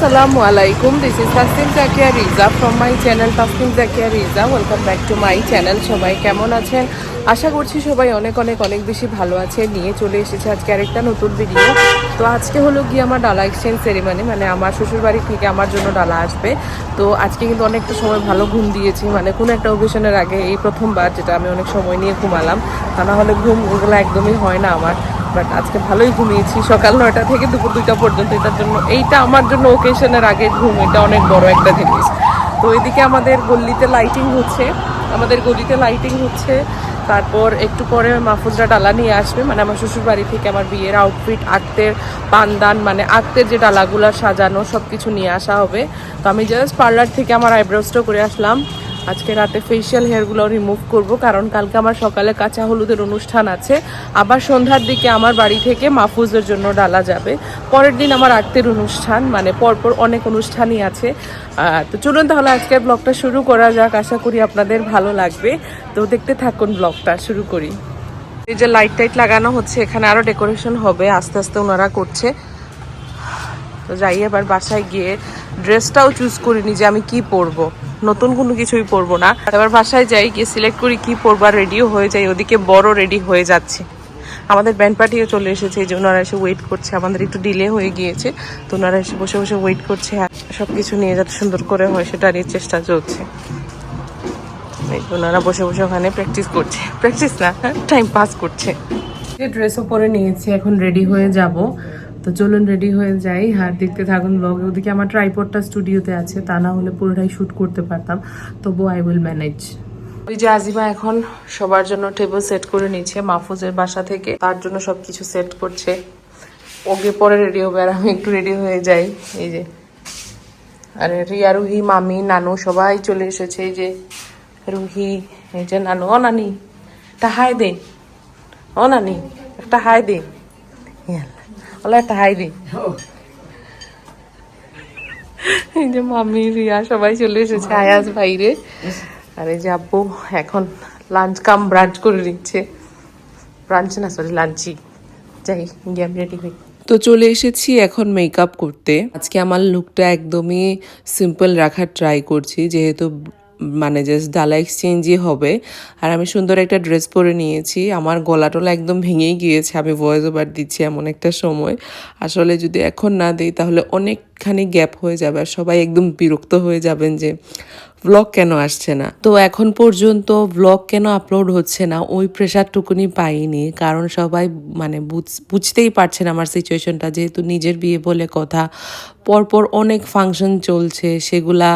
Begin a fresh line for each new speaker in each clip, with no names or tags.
Assalamu alaikum. This is Tasnim Zakia Riza from my channel Tasnim Zakia Riza. Welcome back to my channel. সবাই কেমন আছেন? আশা করছি সবাই অনেক অনেক অনেক বেশি ভালো আছে। নিয়ে চলে এসেছে আজকে আরেকটা নতুন ভিডিও। তো আজকে হলো গিয়ে আমার ডালা এক্সচেঞ্জ সেরিমনি, মানে আমার শ্বশুর বাড়ি থেকে আমার জন্য ডালা আসবে। তো আজকে কিন্তু অনেকটা সময় ভালো ঘুম দিয়েছি, মানে কোনো একটা অকেশনের আগে এই প্রথমবার যেটা আমি অনেক সময় নিয়ে ঘুমালাম। তা না হলে ঘুম ওগুলো একদমই হয় না আমার। বাট আজকে ভালোই ঘুমিয়েছি, সকাল 9টা থেকে দুপুর 2টা পর্যন্ত। এটার জন্য এইটা আমার জন্য ওকেশনের আগে ঘুম, এটা অনেক বড় একটা জিনিস। তো এদিকে আমাদের গলিতে লাইটিং হচ্ছে, তারপর একটু পরে মাহফুজরা ডালা নিয়ে আসবে, মানে আমার শ্বশুর বাড়ি থেকে আমার বিয়ের আউটফিট, আক্তের পানদান, মানে আক্তের যে ডালাগুলো সাজানো সব কিছু নিয়ে আসা হবে। তো আমি জাস্ট পার্লার থেকে আমার আইব্রোজটা করে আসলাম। আজকে রাতে ফেশিয়াল হেয়ারগুলো রিমুভ করব, কারণ কালকে আমার সকালে কাঁচা হলুদের অনুষ্ঠান আছে। আবার সন্ধ্যার দিকে আমার বাড়ি থেকে মাহফুজের জন্য ডালা যাবে। পরের দিন আমার আক্তের অনুষ্ঠান, মানে পরপর অনেক অনুষ্ঠানই আছে। তো চলুন তাহলে আজকের ব্লগটা শুরু করা যাক। আশা করি আপনাদের ভালো লাগবে। তো দেখতে থাকুন, ব্লগটা শুরু করি। এই যে লাইট টাইট লাগানো হচ্ছে, এখানে আরও ডেকোরেশন হবে, আস্তে আস্তে ওনারা করছে। তো যাই এবার বাসায় গিয়ে ড্রেসটাও চুজ করিনি যে আমি কি পরবো, নতুন কোনো কিছুই পরবো না। এবার বাসায় যাই, গিয়ে সিলেক্ট করি কি পরবো, আর রেডিও হয়ে যাই। ওদিকে বড় রেডি হয়ে যাচ্ছে, আমাদের ব্যান্ড পার্টিও চলে এসেছে, এই যে ওনারা এসে ওয়েট করছে। আমাদের একটু ডিলে হয়ে গিয়েছে, তো ওনারা এসে বসে বসে ওয়েট করছে। সব কিছু নিয়ে যাতে সুন্দর করে হয় সেটা নিয়ে চেষ্টা চলছে। ওনারা বসে বসে ওখানে প্র্যাকটিস না, টাইম পাস করছে। ড্রেসও পরে নিয়েছি, এখন রেডি হয়ে যাব। তো চলুন রেডি হয়ে যাই, আর দেখতে থাকুন ব্লগে। ওদিকে আমার ট্রাইপডটা স্টুডিওতে আছে, তা না হলে পুরোটাই শ্যুট করতে পারতাম, তবু আই উইল ম্যানেজ। ওই যে আজিমা এখন সবার জন্য টেবিল সেট করে নিচ্ছে মাহফুজের বাসা থেকে, তার জন্য সবকিছু সেট করছে। ওকে পরে রেডি হবে, আর আমি একটু রেডি হয়ে যাই। এই যে আরে রিয়া, রুহি, মামি, নানু সবাই চলে এসেছে। এই যে রুহি, এই যে নানু। ও নানি একটা হাই দে, ও নানি একটা হাই দে, ওলা একটা হাই দে। এই যে মামি, রিয়া সবাই চলে এসেছে, আয়াজ বাইরে। আর এই যে আব্বু এখন লাঞ্চ কাম ব্রাঞ্চ করে নিচ্ছে। ব্রাঞ্চ না, সরি লাঞ্চই। যাই গিয়ে আমি রেডি হই। তো চলে এসেছি এখন মেকআপ করতে। আজকে আমার লুকটা একদমই সিম্পল রাখার ট্রাই করছি, যেহেতু মানে জাস্ট ডালা এক্সচেঞ্জই হবে। আর আমি সুন্দর একটা ড্রেস পরে নিয়েছি। আমার গলা টলা একদম ভেঙেই গিয়েছে, আমি ভয়েস ওভার দিচ্ছি এমন একটা সময়। আসলে যদি এখন না দিই তাহলে অনেকখানি গ্যাপ হয়ে যাবে, আর সবাই একদম বিরক্ত হয়ে যাবেন যে ব্লগ কেন আসছে না। তো এখন পর্যন্ত ব্লগ কেন আপলোড হচ্ছে না, ওই প্রেশারটুকুনি পাইনি, কারণ সবাই মানে বুঝতেই পারছেন আমার সিচুয়েশনটা, যেহেতু নিজের বিয়ে বলে কথা, পরপর অনেক ফাংশন চলছে, সেগুলা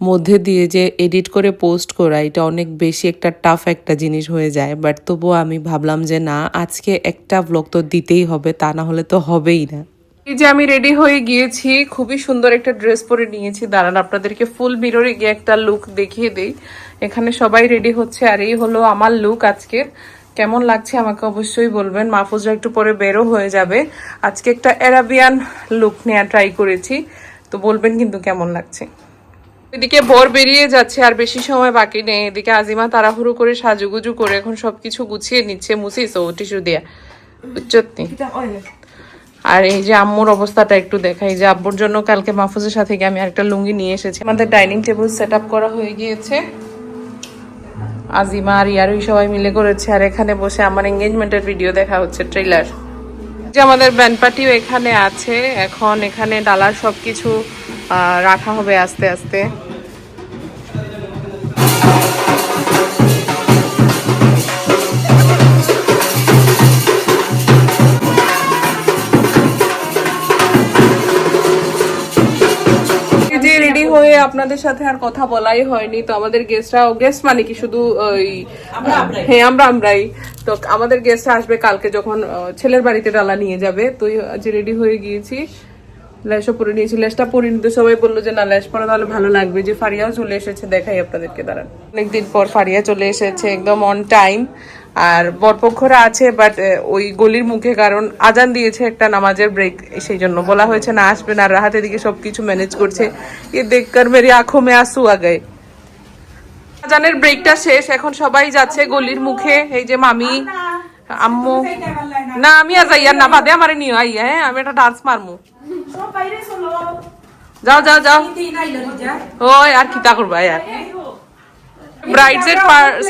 মধ্যে দিয়ে যে এডিট করে পোস্ট করা, এটা অনেক বেশি একটা টাফ একটা জিনিস হয়ে যায়। বাট তবুও আমি ভাবলাম যে না, আজকে একটা ব্লগ তো দিতেই হবে, তা না হলে তো হবেই না। এই যে আমি রেডি হয়ে গিয়েছি, খুবই সুন্দর একটা ড্রেস পরে নিয়েছি। দাঁড়ান আপনাদেরকে ফুল মিররে গিয়ে একটা লুক দেখিয়ে দেই। এখানে সবাই রেডি হচ্ছে, আর এই হলো আমার লুক আজকের। কেমন লাগছে আমাকে অবশ্যই বলবেন। মাহফুজরা একটু পরে বেরো হয়ে যাবে। আজকে একটা অ্যারাবিয়ান লুক নেওয়া ট্রাই করেছি, তো বলবেন কিন্তু কেমন লাগছে। এদিকে বর বেরিয়ে যাচ্ছে, আর বেশি সময় বাকি নেই। এদিকে আজিমা তাড়াহুড়ো করে সাজুগুজু করে এখন সবকিছু গুছিয়ে নিচ্ছে, মুছিস ও টিস্যু দিয়া উচ্চত্তি। আর এই যে আম্মুর অবস্থাটা একটু দেখাই, যে আব্বুর জন্য কালকে মাহফুজের সাথে গিয়ে আমি একটা লুঙ্গি নিয়ে এসেছি। আমাদের ডাইনিং টেবিল সেট আপ করা হয়ে গিয়েছে, আজিমা আর ইয়ারুই সবাই মিলে করেছে। আর এখানে বসে আমার এঙ্গেজমেন্টের ভিডিও দেখা হচ্ছে, ট্রেলার। যে আমাদের ব্যান্ড পার্টিও এখানে আছে। এখন এখানে ডালার সবকিছু রাখা হবে আস্তে আস্তে। রেডি হয়ে আপনাদের সাথে আর কথা বলাই হয়নি। তো আমাদের গেস্টরাও, গেস্ট মানে কি শুধু ওই, হ্যাঁ আমরাই তো। আমাদের গেস্টরা আসবে কালকে, যখন ছেলের বাড়িতে ডালা নিয়ে যাবে। তো আজ রেডি হয়ে গিয়েছি, ল্যাশও পরে নিয়েছি। ল্যাশটা পরে নিতে সবাই বললো যে না ল্যাশ পরে তাহলে ভালো লাগবে। যে ফারিয়াও চলে এসেছে, দেখাই আপনাদেরকে, দাঁড়ান। অনেকদিন পর ফারিয়া চলে এসেছে একদম অন টাইম। আর বরপক্ষরা আছে, বাট ওই গলির মুখে, কারণ আজান দিয়েছে একটা নামাজের ব্রেক, সেই জন্য বলা হয়েছে না আসবে না। রাহাতের দিকে সবকিছু ম্যানেজ করছে। এ দেখকর মেরি আঁখো মে আসু আ গায়ে। আজানের ব্রেকটা শেষ, এখন সবাই যাচ্ছে গলির মুখে। এই যে মামি, আম্মু। না আমি আর যাই আর না, বাদে আমারে নিয়ে আই। হ্যাঁ আমি একটা ডান্স মারমু। যাও যাও যাও ওই আর কি তা করবা यार ব্রাইডস এর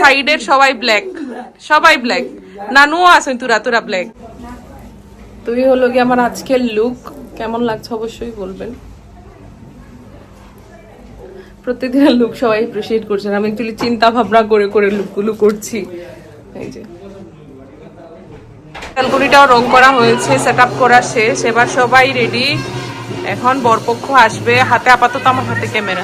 সাইডের সবাই ব্ল্যাক নানুও আছে তুরা তুরা ব্ল্যাক তুই হলো কি আমার আজকের লুক কেমন লাগছে অবশ্যই বলবেন প্রত্যেকদিনের লুক সবাই অ্যাপ্রিশিয়েট করছেন আমি অ্যাকচুয়ালি চিন্তা ভাবনা করে করে লুকগুলো করছি এই যে ব্যালকনিটাও রং করা হয়েছে সেটআপ করা শেষ এবার সবাই রেডি এখন বরপক্ষ আসবে হাতে আপাতত আমার হাতে ক্যামেরা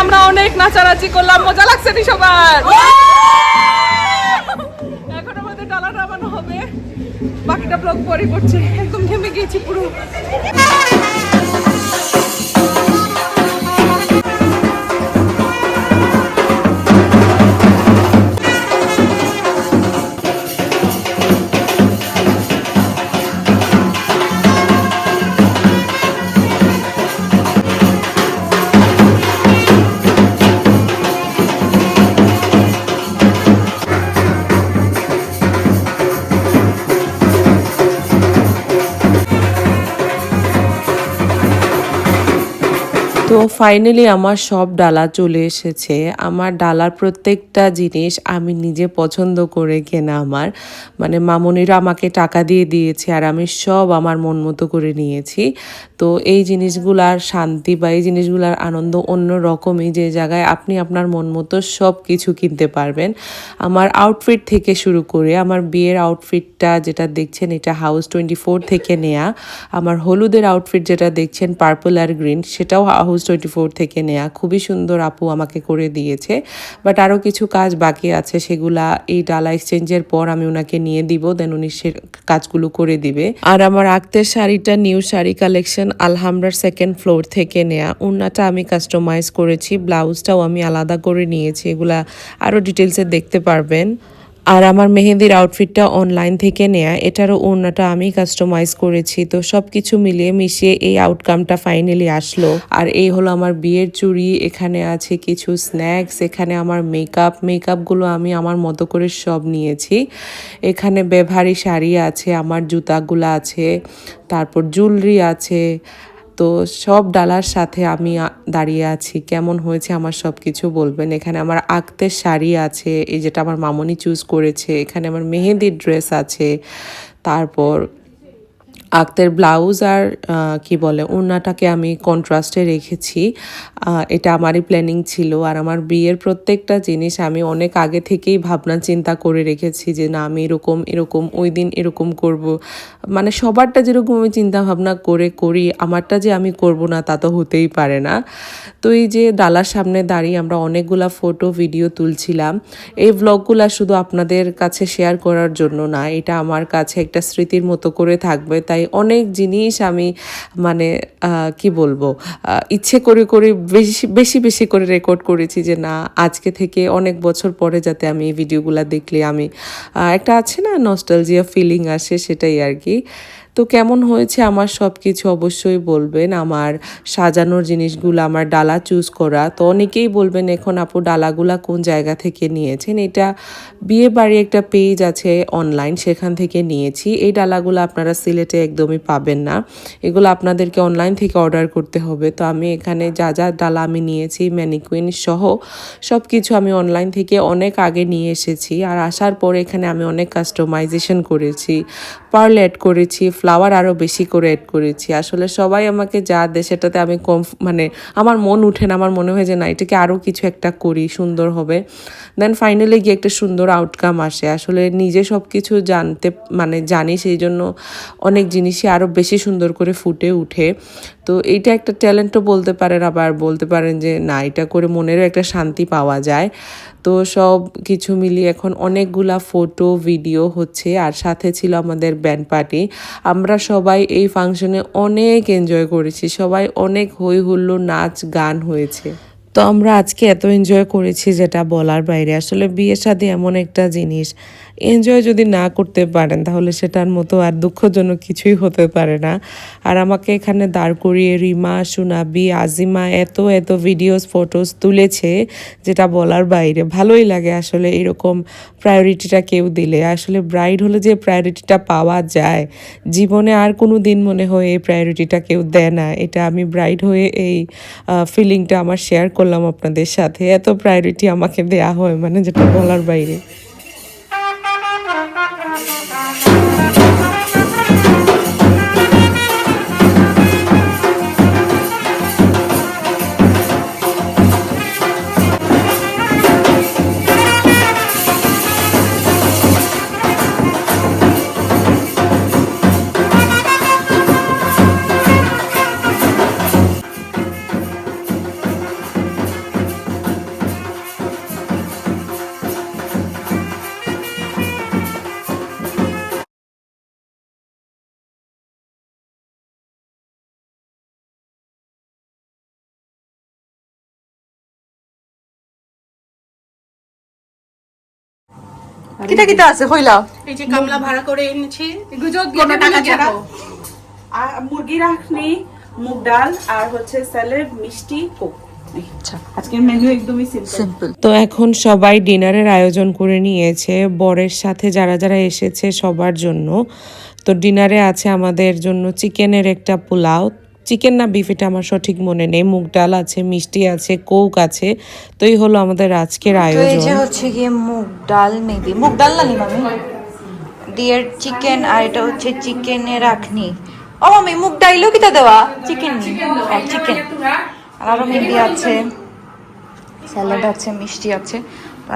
আমরা অনেক নাচানাচি করলাম মজা লাগছে নি সবার এখন আমাদের ডালা নামানো হবে বাকিটা ব্লগ পরে করছে একদম ঘেমে গিয়েছি পুরো তো ফাইনালি আমার সব ডালা চলে এসেছে আমার ডালার প্রত্যেকটা জিনিস আমি নিজে পছন্দ করে কেনা আমার মানে মামুনিরা আমাকে টাকা দিয়ে দিয়েছে আর আমি সব আমার মন মতো করে নিয়েছি তো এই জিনিসগুলার শান্তি বা এই জিনিসগুলার আনন্দ অন্য রকমই যে জায়গায় আপনি আপনার মন মতো সব কিছু কিনতে পারবেন আমার আউটফিট থেকে শুরু করে আমার বিয়ের আউটফিটটা যেটা দেখছেন এটা হাউস 24 থেকে নেয়া আমার হলুদের আউটফিট যেটা দেখছেন পার্পল আর গ্রিন সেটাও হাউস 24 থেকে নেয়া খুবই সুন্দর আপু আমাকে করে দিয়েছে বাট আরও কিছু কাজ বাকি আছে সেগুলা এই ডালা এক্সচেঞ্জের পর আমি ওনাকে নিয়ে দিব দেন উনি সে কাজগুলো করে দিবে আর আমার আক্তের শাড়িটা নিউ শাড়ি কালেকশন আলহামরার সেকেন্ড ফ্লোর থেকে নেয়া ওড়নাটা আমি কাস্টমাইজ করেছি ব্লাউজটাও আমি আলাদা করে নিয়েছি এগুলা আরও ডিটেলসে দেখতে পারবেন আর আমার মেহেন্দির আউটফিটটা অনলাইন থেকে নেয়া এটারও ওড়নাটা আমি কাস্টমাইজ করেছি তো সব কিছু মিলিয়ে মিশিয়ে এই আউটকামটা ফাইনালি আসলো আর এই হলো আমার বিয়ের চুড়ি এখানে আছে কিছু স্ন্যাক্স এখানে আমার মেকআপগুলো আমি আমার মতো করে সব নিয়েছি এখানে বেভারি শাড়ি আছে আমার জুতাগুলো আছে তারপর জুয়েলারি আছে তো সব ডালার সাথে আমি দাঁড়িয়ে আছি। কেমন হয়েছে আমার সব কিছু বলবেন। এখানে আমার আক্তের শাড়ি আছে, এই যেটা আমার মামনি চুজ করেছে। এখানে আমার মেহেদির ড্রেস আছে, তারপর আক্তের ব্লাউজ আর কি বলে ওড়নাটাকে আমি কন্ট্রাস্টে রেখেছি। এটা আমারই প্ল্যানিং ছিল। আর আমার বিয়ের প্রত্যেকটা জিনিস আমি অনেক আগে থেকেই ভাবনা চিন্তা করে রেখেছি যে না আমি এরকম ওই দিন এরকম করব। মানে সবারটা যেরকম আমি চিন্তা ভাবনা করি, আমারটা যে আমি করব না তা তো হতেই পারে না। তো এই যে ডালার সামনে দাঁড়িয়ে আমরা অনেকগুলা ফটো ভিডিও তুলছিলাম। এই ব্লগগুলা শুধু আপনাদের কাছে শেয়ার করার জন্য না, এটা আমার কাছে একটা স্মৃতির মতো করে থাকবে। তাই অনেক জিনিস আমি মানে কি বলবো, ইচ্ছে করে বেশি করে রেকর্ড করেছি যে না আজকে থেকে অনেক বছর পরে যাতে আমি এই ভিডিওগুলো দেখলে আমি একটা আছে না নস্টালজিয়া ফিলিং আসে, সেটাই আর কি। তো কেমন হয়েছে আমার সব কিছু অবশ্যই বলবেন। আমার সাজানোর জিনিসগুলো, আমার ডালা চুজ করা, তো অনেকেই বলবেন এখন আপু ডালাগুলা কোন জায়গা থেকে নিয়েছেন। এটা বিয়ে বাড়ি একটা পেজ আছে অনলাইন, সেখান থেকে নিয়েছি। এই ডালাগুলো আপনারা সিলেটে একদমই পাবেন না, এগুলো আপনাদেরকে অনলাইন থেকে অর্ডার করতে হবে। তো আমি এখানে যা ডালা আমি নিয়েছি ম্যানিকুইন সহ সব কিছু আমি অনলাইন থেকে অনেক আগে নিয়ে এসেছি। আর আসার পরে এখানে আমি অনেক কাস্টমাইজেশন করেছি, পার্ল অ্যাড করেছি, ফ্লাওয়ার আরও বেশি করে অ্যাড করেছি। আসলে সবাই আমাকে যা দেয় সেটাতে আমি কম, মানে আমার মন উঠে না, আমার মনে হয় যে না এটাকে আরও কিছু একটা করি, সুন্দর হবে। দেন ফাইনালি গিয়ে একটা সুন্দর আউটকাম আসে। আসলে নিজে সব কিছু জানি, সেই জন্য অনেক জিনিসই আরও বেশি সুন্দর করে ফুটে উঠে। তো এইটা একটা ট্যালেন্টও বলতে পারেন, আবার বলতে পারেন যে না এটা করে মনেরও একটা শান্তি পাওয়া যায়। তো সব কিছু মিলিয়ে এখন অনেকগুলা ফটো ভিডিও হচ্ছে, আর সাথে ছিল আমাদের ব্যান্ড পার্টি। আমরা সবাই এই ফাংশনে অনেক এনজয় করেছি, সবাই অনেক হই হুল্লোড় নাচ গান হয়েছে। তো আমরা আজকে এত এনজয় করেছি যেটা বলার বাইরে। আসলে বিয়ে শাদী এমন একটা জিনিস, এনজয় যদি না করতে পারেন তাহলে সেটার মতো আর দুঃখজনক কিছুই হতে পারে না। আর আমাকে এখানে দাঁড় করিয়ে রিমা, সুনাবি, আজিমা এত ভিডিওস ফটোস তুলেছে যেটা বলার বাইরে। ভালোই লাগে আসলে এরকম প্রায়োরিটিটা কেউ দিলে। আসলে ব্রাইড হলে যে প্রায়োরিটিটা পাওয়া যায় জীবনে আর কোনো দিন মনে হয় এই প্রায়োরিটিটা কেউ দেয় না। এটা আমি ব্রাইড হয়ে এই ফিলিংটা আমার শেয়ার করলাম আপনাদের সাথে। এত প্রায়োরিটি আমাকে দেয়া হয় মানে যেটা বলার বাইরে। কিটা আছে কইলা?
এই যে কামলা ভাড়া করে এনেছি,
কোনো টাকা ছাড়া। আর মুরগি রাখনি, মুগ ডাল আর হচ্ছে স্যালাড, মিষ্টি, কোক। আজকের মেনু একদমই সিম্পল।
তো এখন সবাই ডিনারের আয়োজন করে নিয়েছে বরের সাথে যারা যারা এসেছে সবার জন্য। তো ডিনারে আছে আমাদের জন্য চিকেনের একটা পোলাও, চিকেন না বিফ এটা আমার সঠিক মনে নেই, মুগ ডাল আছে, মিষ্টি আছে, কোক আছে। তো এই হলো আমাদের আজকের আয়োজন।
এই যে হচ্ছে গিয়ে মুগ ডাল, মেবি মুগ ডাল না মামি, ডিয়ার চিকেন, আর এটা হচ্ছে চিকেনের রাখনি। ও মামি মুগ ডাইলও কিটা দেওয়া চিকেন, চিকেন আরো মেবি আছে, স্যালাড আছে, মিষ্টি আছে।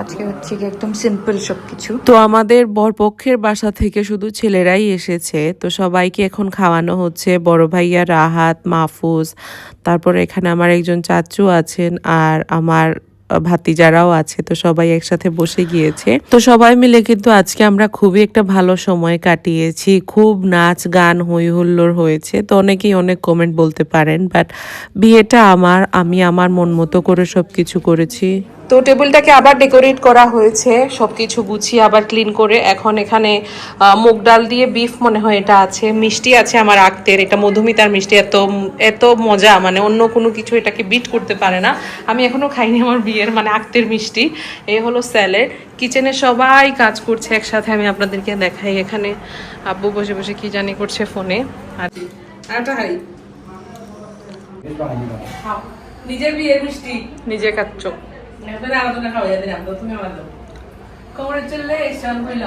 আজকে হচ্ছে কি একদম সিম্পল সবকিছু।
তো আমাদের বরপক্ষের বাসা থেকে শুধু ছেলেরাই এসেছে, তো সবাইকে এখন খাওয়ানো হচ্ছে। বড় ভাইয়া রাহাত, মাহফুজ, তারপর এখানে আমার একজন চাচু আছেন আর আমার ভাতিজারাও আছে। তো সবাই একসাথে বসে গিয়েছে। তো সবাই মিলে কিন্তু আজকে আমরা খুবই একটা ভালো সময় কাটিয়েছি, খুব নাচ গান হই হুল্লোড় হয়েছে। তো অনেকেই অনেক কমেন্ট বলতে পারেন, বাট বিয়েটা আমি আমার মন মতো করে সবকিছু করেছি। তো টেবিলটাকে আবার ডেকোরেট করা হয়েছে, সবকিছু গুছিয়ে আবার ক্লিন করে। এখন এখানে মুগ ডাল দিয়ে বিফ মনে হয় এটা আছে, মিষ্টি আছে আমার আক্তের, এটা মধুমিতার মিষ্টি, এত মজা, মানে অন্য কোনো কিছু এটাকে বিট করতে পারে না। আমি এখনো খাইনি আমার বিয়ের মানে আক্তের মিষ্টি। এই হলো স্যালাড। কিচেনে সবাই কাজ করছে একসাথে, আমি আপনাদেরকে দেখাই। এখানে আব্বু বসে বসে কি জানি করছে ফোনে। আর একটা হাই
নিজের বিয়ের মিষ্টি
নিজে খাচ্ছ।
আপনারা আলাদা খাওয়াইয়া দিলাম তো তুমি আমার দাও কংগ্রেচুলেশন হইল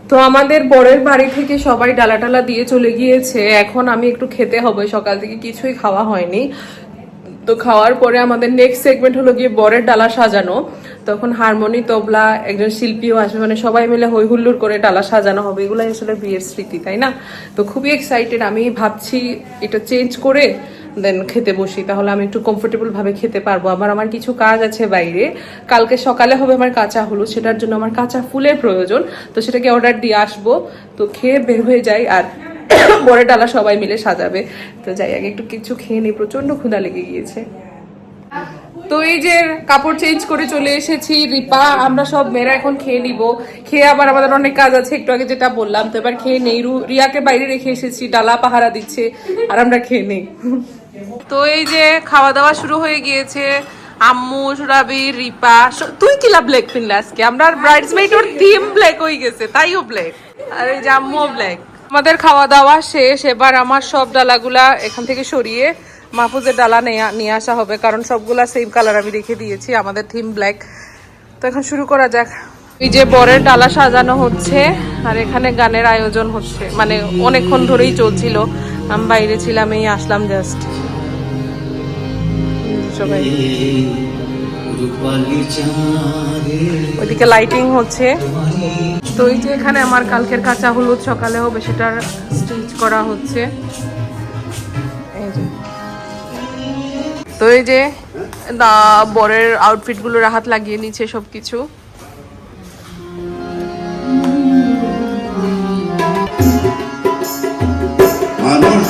তো আমাদের বরের বাড়ি থেকে সবাই ডালা টালা দিয়ে চলে গিয়েছে, এখন আমি একটু খেতে হবে, সকাল থেকে কিছুই খাওয়া হয়নি। তো খাওয়ার পরে আমাদের নেক্সট সেগমেন্ট হলো গিয়ে বরের ডালা সাজানো। তখন হারমোনি, তবলা, একজন শিল্পীও আসবে, মানে সবাই মিলে হই হুল্লোড় করে ডালা সাজানো হবে। এগুলাই আসলে বিয়ের স্মৃতি, তাই না? তো খুবই এক্সাইটেড। আমি ভাবছি এটা চেঞ্জ করে দেন খেতে বসি, তাহলে আমি একটু কমফোর্টেবল ভাবে খেতে পারবো। আমার কিছু কাজ আছে বাইরে, কালকে সকালে হবে আমার কাঁচা হলুদ, সেটার জন্য আমার কাঁচা ফুলের প্রয়োজন। তো সেটাকে অর্ডার দিয়ে আসবো, তো খেয়ে বের হয়ে যাই। আর বরের ডালা সবাই মিলে সাজাবে। তো যাই আগে একটু কিছু খেয়ে নিই, প্রচন্ড ক্ষুধা লেগে গিয়েছে। তো এই যে কাপড় চেঞ্জ করে চলে এসেছি রিপা, আমরা সব মেয়েরা এখন খেয়ে নিব। খেয়ে আবার আমাদের অনেক কাজ আছে, একটু আগে যেটা বললাম। তো এবার খেয়ে নেই। রিয়াকে বাইরে রেখে এসেছি, ডালা পাহারা দিচ্ছে, আর আমরা খেয়ে নেই। তো এই যে খাওয়া দাওয়া শুরু হয়ে গিয়েছে। আম্মু, সুরাবি, রিপা। তুই কিলা ব্ল্যাক কিনলে আজকে? আমরা ব্রাইডসমেইড ওর থিম ব্ল্যাক হয়ে গেছে, তাইও ব্ল্যাক। আর এই যে আম্মুও ব্ল্যাক। আমাদের খাওয়া দাওয়া শেষ। এবার আমার সব ডালাগুলা এখান থেকে সরিয়ে মাহফুজের ডালা নিয়ে আসা হবে, কারণ সবগুলা সেম কালার আমি রেখে দিয়েছি, আমাদের থিম ব্ল্যাক। তো এখন শুরু করা যাক। এই যে বরের ডালা সাজানো হচ্ছে, আর এখানে গানের আয়োজন হচ্ছে, মানে অনেকক্ষণ ধরেই চলছিল। আমি বাইরে ছিলাম, এই আসলাম জাস্ট। সবাই ওইদিকে লাইটিং হচ্ছে। তো এই যে এখানে আমার কালকের কাঁচা হলুদ সকালে হবে, সেটার স্টিচ করা হচ্ছে। এই যে, তো এই যে বরের আউটফিট গুলো রাহাত লাগিয়ে নিচ্ছে সবকিছু।
মানুষ